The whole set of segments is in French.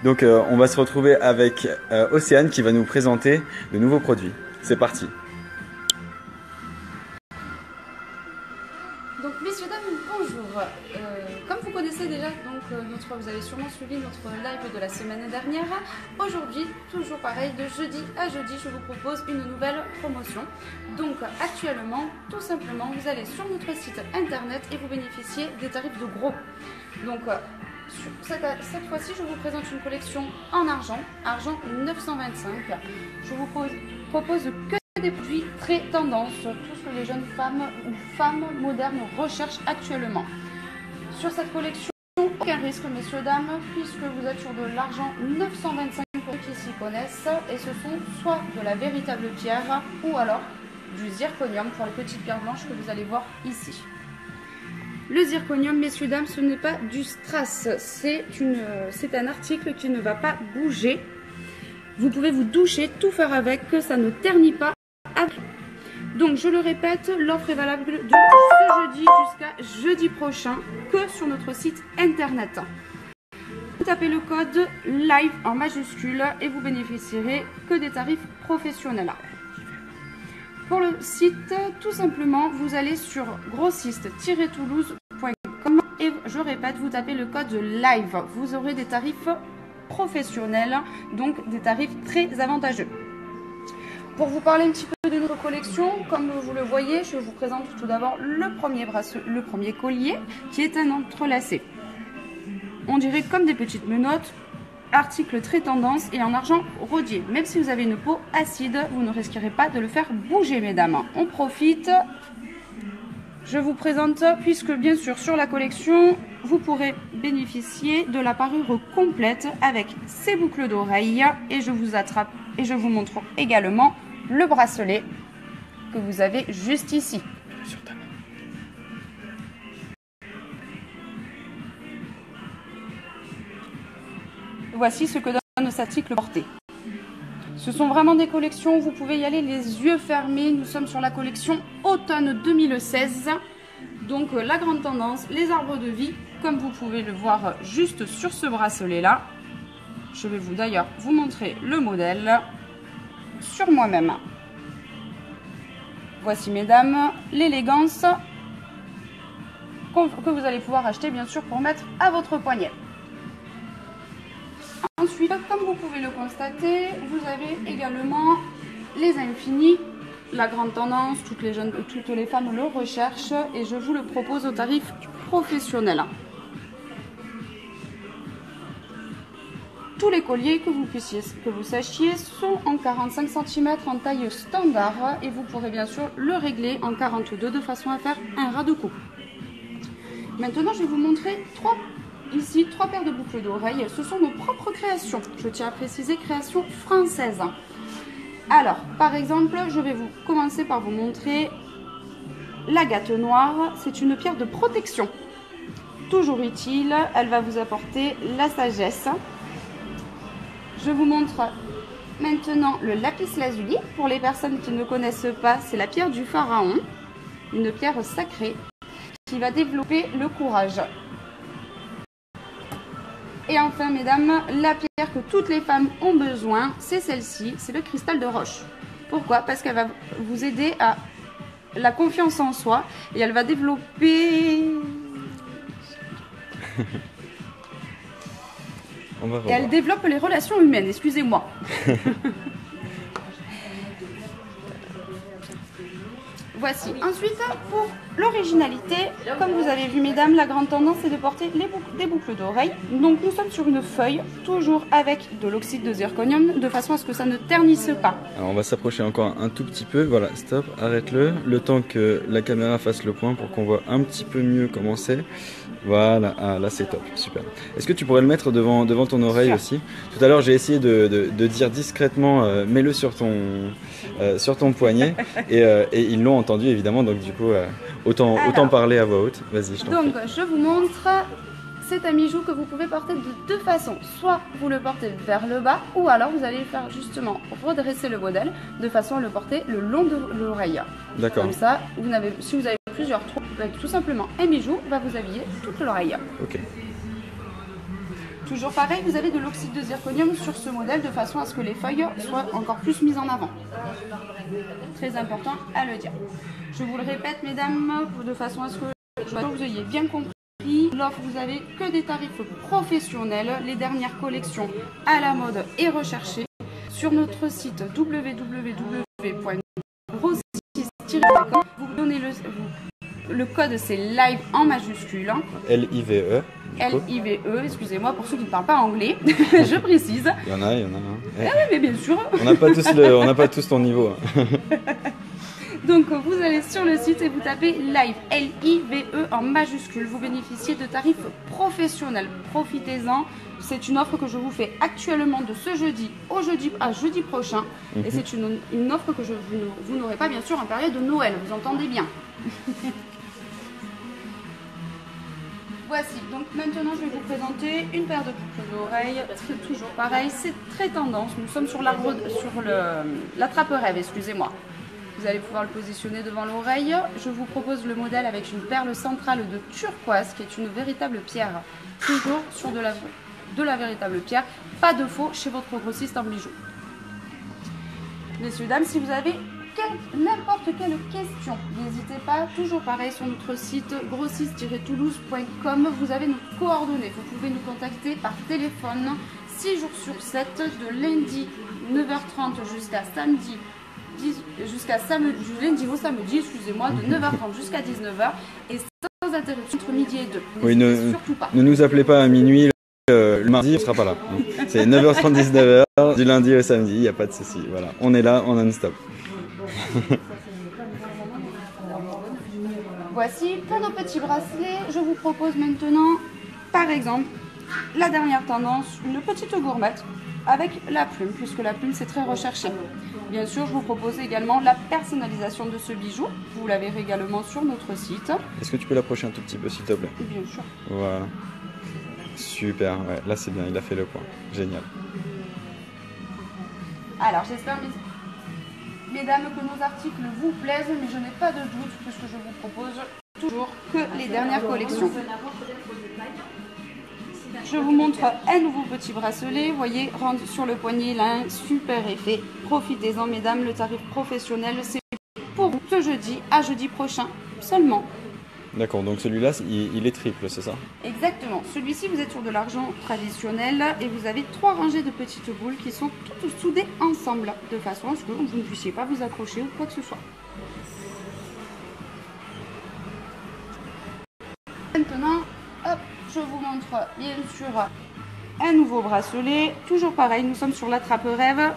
Donc on va se retrouver avec Océane qui va nous présenter de nouveaux produits. C'est parti. Donc messieurs, dames, bonjour. Comme vous connaissez déjà, vous avez sûrement suivi notre live de la semaine dernière. Aujourd'hui, toujours pareil, de jeudi à jeudi, je vous propose une nouvelle promotion. Donc actuellement, tout simplement, vous allez sur notre site internet et vous bénéficiez des tarifs de gros. Donc cette fois-ci, je vous présente une collection en argent 925. Je vous propose que des produits très tendance, tout ce que les jeunes femmes ou femmes modernes recherchent actuellement. Sur cette collection, aucun risque, messieurs, dames, puisque vous êtes sur de l'argent 925 pour ceux qui s'y connaissent, et ce sont soit de la véritable pierre ou alors du zirconium pour les petites pierres blanches que vous allez voir ici. Le zirconium, messieurs, dames, ce n'est pas du strass, c'est un article qui ne va pas bouger. Vous pouvez vous doucher, tout faire avec, que ça ne ternit pas. Donc je le répète, l'offre est valable de ce jeudi jusqu'à jeudi prochain, que sur notre site internet. Vous tapez le code LIVE en majuscule et vous bénéficierez que des tarifs professionnels. Pour le site, tout simplement, vous allez sur grossiste-toulouse.com et je répète, vous tapez le code LIVE. Vous aurez des tarifs professionnels, donc des tarifs très avantageux. Pour vous parler un petit peu de notre collection, comme vous le voyez, je vous présente tout d'abord le premier collier qui est un entrelacé. On dirait comme des petites menottes, article très tendance et en argent rodier. Même si vous avez une peau acide, vous ne risquerez pas de le faire bouger, mesdames. On profite. Je vous présente, puisque bien sûr sur la collection, vous pourrez bénéficier de la parure complète avec ses boucles d'oreilles et je vous montre également le bracelet que vous avez juste ici. Sur ta main. Voici ce que donne cet article porté. Ce sont vraiment des collections, vous pouvez y aller les yeux fermés. Nous sommes sur la collection automne 2016. Donc la grande tendance, les arbres de vie, comme vous pouvez le voir juste sur ce bracelet là. Je vais d'ailleurs vous montrer le modèle sur moi-même. Voici, mesdames, l'élégance que vous allez pouvoir acheter bien sûr pour mettre à votre poignet. Ensuite, comme vous pouvez le constater, vous avez également les infinis, la grande tendance, toutes les femmes le recherchent et je vous le propose au tarif professionnel. Tous les colliers, que vous sachiez, sont en 45 cm en taille standard et vous pourrez bien sûr le régler en 42 de façon à faire un ras de cou. Maintenant, je vais vous montrer trois paires de boucles d'oreilles. Ce sont nos propres créations. Je tiens à préciser, créations françaises. Alors, par exemple, je vais commencer par vous montrer l'agate noire. C'est une pierre de protection. Toujours utile, elle va vous apporter la sagesse. Je vous montre maintenant le lapis lazuli. Pour les personnes qui ne connaissent pas, c'est la pierre du pharaon. Une pierre sacrée qui va développer le courage. Et enfin, mesdames, la pierre que toutes les femmes ont besoin, c'est celle-ci, c'est le cristal de roche. Pourquoi? Parce qu'elle va vous aider à la confiance en soi et elle va développer... Et elle développe les relations humaines, excusez-moi. Voici. Ensuite, pour l'originalité, comme vous avez vu, mesdames, la grande tendance est de porter des boucles d'oreilles. Donc nous sommes sur une feuille, toujours avec de l'oxyde de zirconium, de façon à ce que ça ne ternisse pas. Alors on va s'approcher encore un tout petit peu. Voilà, stop, arrête-le. Le temps que la caméra fasse le point pour qu'on voit un petit peu mieux comment c'est. Voilà, ah, là c'est top, super. Est-ce que tu pourrais le mettre devant ton oreille aussi? Tout à l'heure j'ai essayé de dire discrètement mets-le sur ton poignet et ils l'ont entendu évidemment, donc du coup autant parler à voix haute. Vas-y, je t'en prie. Donc je vous montre, c'est un bijou que vous pouvez porter de deux façons. Soit vous le portez vers le bas ou alors vous allez faire justement redresser le modèle de façon à le porter le long de l'oreille. D'accord. Comme ça, si vous avez plusieurs trous, tout simplement un bijou va vous habiller toute l'oreille. Ok. Toujours pareil, vous avez de l'oxyde de zirconium sur ce modèle de façon à ce que les feuilles soient encore plus mises en avant. Très important à le dire. Je vous le répète, mesdames, de façon à ce que vous ayez bien compris. L'offre, vous avez que des tarifs professionnels, les dernières collections à la mode et recherchées sur notre site www.grossiste-com. Vous donnez le code, c'est live en majuscule. L-I-V-E. L-I-V-E, excusez-moi pour ceux qui ne parlent pas anglais, je précise. Il y en a. Ah oui, mais bien sûr. On n'a pas tous ton niveau. Donc vous allez sur le site et vous tapez live, L-I-V-E en majuscule. Vous bénéficiez de tarifs professionnels. Profitez-en. C'est une offre que je vous fais actuellement de ce jeudi à jeudi prochain. Et c'est une offre que vous n'aurez pas bien sûr en période de Noël. Vous entendez bien. Voici, donc maintenant je vais vous présenter une paire de boucles d'oreilles, toujours pareil, c'est très tendance, nous sommes sur l'attrape-rêve, excusez-moi. Vous allez pouvoir le positionner devant l'oreille. Je vous propose le modèle avec une perle centrale de turquoise qui est une véritable pierre, toujours sur de la véritable pierre, pas de faux chez votre grossiste en bijoux. Messieurs, dames, si vous avez n'importe quelle question, n'hésitez pas, toujours pareil sur notre site grossiste-toulouse.com, vous avez nos coordonnées, vous pouvez nous contacter par téléphone 6 jours sur 7, de lundi 9h30 jusqu'à samedi, du lundi au samedi, excusez-moi, de 9h30 jusqu'à 19h et sans interruption entre midi et 2. Oui, surtout pas. Ne nous appelez pas à minuit. Le mardi, on ne sera pas là. C'est 9h30, 19h, du lundi au samedi, il n'y a pas de souci. Voilà. On est là, on non-stop. Voici pour nos petits bracelets, je vous propose maintenant, par exemple, la dernière tendance, une petite gourmette avec la plume, puisque la plume c'est très recherché. Bien sûr, je vous propose également la personnalisation de ce bijou. Vous la verrez également sur notre site. Est-ce que tu peux l'approcher un tout petit peu, s'il te plaît? Bien sûr. Voilà. Super, ouais. Là c'est bien, il a fait le point. Génial. Alors, j'espère, mesdames, que nos articles vous plaisent, mais je n'ai pas de doute, puisque je vous propose toujours que les dernières collections. Je vous montre un nouveau petit bracelet, vous voyez, rentre sur le poignet, là, un super effet. Profitez-en, mesdames, le tarif professionnel, c'est pour vous ce jeudi à jeudi prochain seulement. D'accord, donc celui-là, il est triple, c'est ça? Exactement. Celui-ci, vous êtes sur de l'argent traditionnel et vous avez 3 rangées de petites boules qui sont toutes soudées ensemble, de façon à ce que vous ne puissiez pas vous accrocher ou quoi que ce soit. Maintenant, hop, je vous montre bien sûr un nouveau bracelet. Toujours pareil, nous sommes sur l'attrape-rêve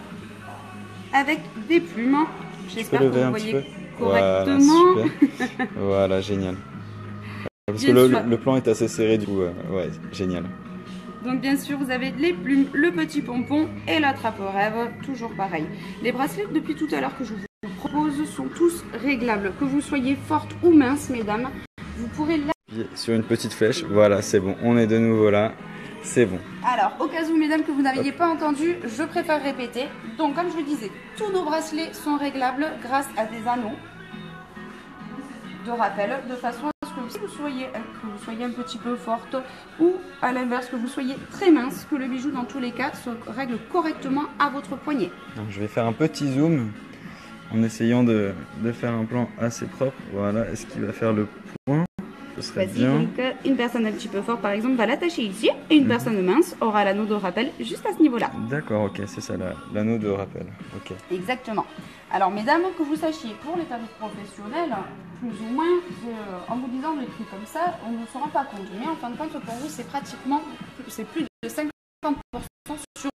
avec des plumes. J'espère que vous voyez correctement. Voilà, super. Voilà, génial. Parce que le plan est assez serré, du coup, ouais, génial. Donc bien sûr, vous avez les plumes, le petit pompon et l'attrape-rêve, toujours pareil. Les bracelets, depuis tout à l'heure que je vous propose, sont tous réglables. Que vous soyez forte ou mince, mesdames, vous pourrez sur une petite flèche, voilà, c'est bon, on est de nouveau là, c'est bon. Alors, au cas où, mesdames, que vous n'aviez pas entendu, je préfère répéter. Donc, comme je le disais, tous nos bracelets sont réglables grâce à des anneaux de rappel, de façon à ce que si vous soyez un petit peu forte ou à l'inverse, que vous soyez très mince, que le bijou, dans tous les cas, se règle correctement à votre poignet. Donc, je vais faire un petit zoom en essayant de faire un plan assez propre. Voilà, est-ce qu'il va faire le point? Ce serait bien. Donc, une personne un petit peu forte, par exemple, va l'attacher ici, et une personne mince aura l'anneau de rappel juste à ce niveau-là. D'accord, ok, c'est ça, l'anneau de rappel. Ok. Exactement. Alors, mesdames, que vous sachiez, pour les tarifs professionnels, plus ou moins, en vous disant les prix comme ça, on ne se rend pas compte. Mais en fin de compte, pour vous, c'est plus de 50% sur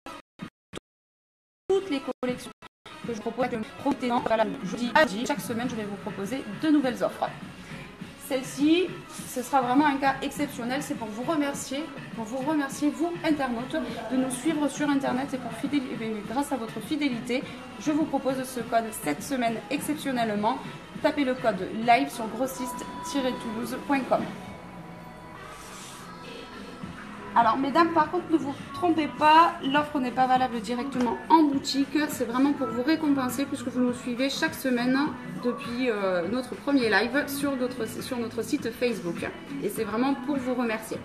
toutes les collections que je propose. Jeudi à jeudi, chaque semaine, je vais vous proposer de nouvelles offres. Celle-ci, ce sera vraiment un cas exceptionnel. C'est pour vous remercier, vous, internautes, de nous suivre sur Internet et grâce à votre fidélité, je vous propose ce code cette semaine exceptionnellement. Tapez le code live sur grossiste-toulouse.com. Alors, mesdames, par contre, ne vous trompez pas, l'offre n'est pas valable directement en boutique. C'est vraiment pour vous récompenser puisque vous nous suivez chaque semaine depuis notre premier live sur notre site Facebook. Et c'est vraiment pour vous remercier.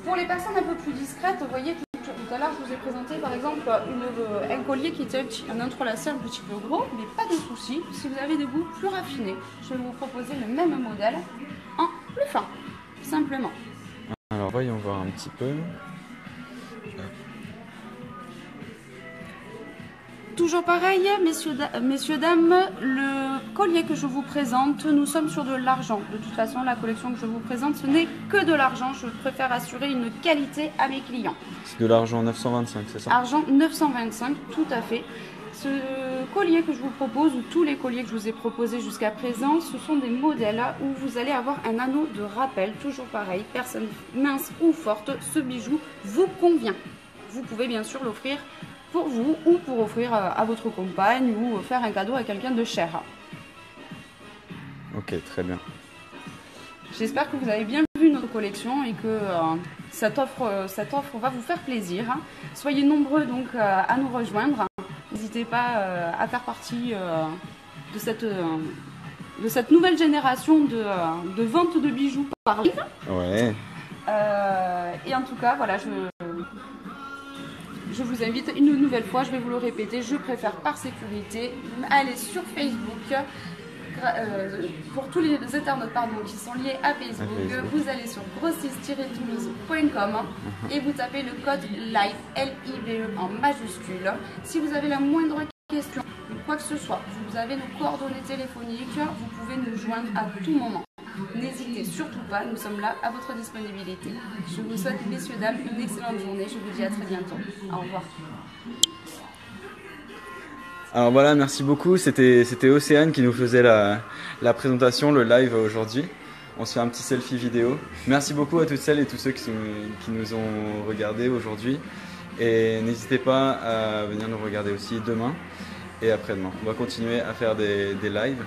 Pour les personnes un peu plus discrètes, vous voyez que tout à l'heure je vous ai présenté par exemple un collier qui était un entrelacé un petit peu gros, mais pas de souci. Si vous avez des goûts plus raffinés, je vais vous proposer le même modèle en plus fin, simplement. Alors voyons voir un petit peu. Toujours pareil, messieurs, dames, le collier que je vous présente, nous sommes sur de l'argent. De toute façon, la collection que je vous présente, ce n'est que de l'argent. Je préfère assurer une qualité à mes clients. C'est de l'argent 925, c'est ça? Argent 925, tout à fait. Ce collier que je vous propose, ou tous les colliers que je vous ai proposés jusqu'à présent, ce sont des modèles où vous allez avoir un anneau de rappel, toujours pareil, personne mince ou forte, ce bijou vous convient. Vous pouvez bien sûr l'offrir pour vous ou pour offrir à votre compagne ou faire un cadeau à quelqu'un de cher. Ok, très bien. J'espère que vous avez bien vu notre collection et que cette offre va vous faire plaisir. Soyez nombreux donc à nous rejoindre. N'hésitez pas à faire partie de cette nouvelle génération de vente de bijoux par live. Ouais. Et en tout cas, voilà, je vous invite une nouvelle fois, je vais vous le répéter, je préfère par sécurité aller sur Facebook. Pour tous les internautes qui sont liés à Facebook, vous allez sur grossiste-toulouse.com et vous tapez le code LIVE, L-I-V-E en majuscule. Si vous avez la moindre question, quoi que ce soit, vous avez nos coordonnées téléphoniques, vous pouvez nous joindre à tout moment. N'hésitez surtout pas, nous sommes là à votre disponibilité. Je vous souhaite, messieurs, dames, une excellente journée. Je vous dis à très bientôt. Au revoir. Alors voilà, merci beaucoup. C'était Océane qui nous faisait la présentation, le live aujourd'hui. On se fait un petit selfie vidéo. Merci beaucoup à toutes celles et tous ceux qui nous ont regardés aujourd'hui. Et n'hésitez pas à venir nous regarder aussi demain et après-demain. On va continuer à faire des lives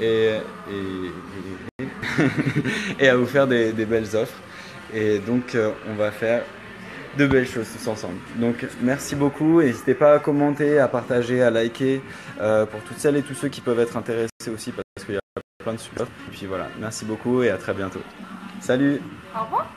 et à vous faire des belles offres. Et donc, on va faire de belles choses tous ensemble. Donc merci beaucoup, n'hésitez pas à commenter, à partager, à liker pour toutes celles et tous ceux qui peuvent être intéressés aussi parce qu'il y a plein de super. Et puis voilà, merci beaucoup et à très bientôt. Salut. Au revoir.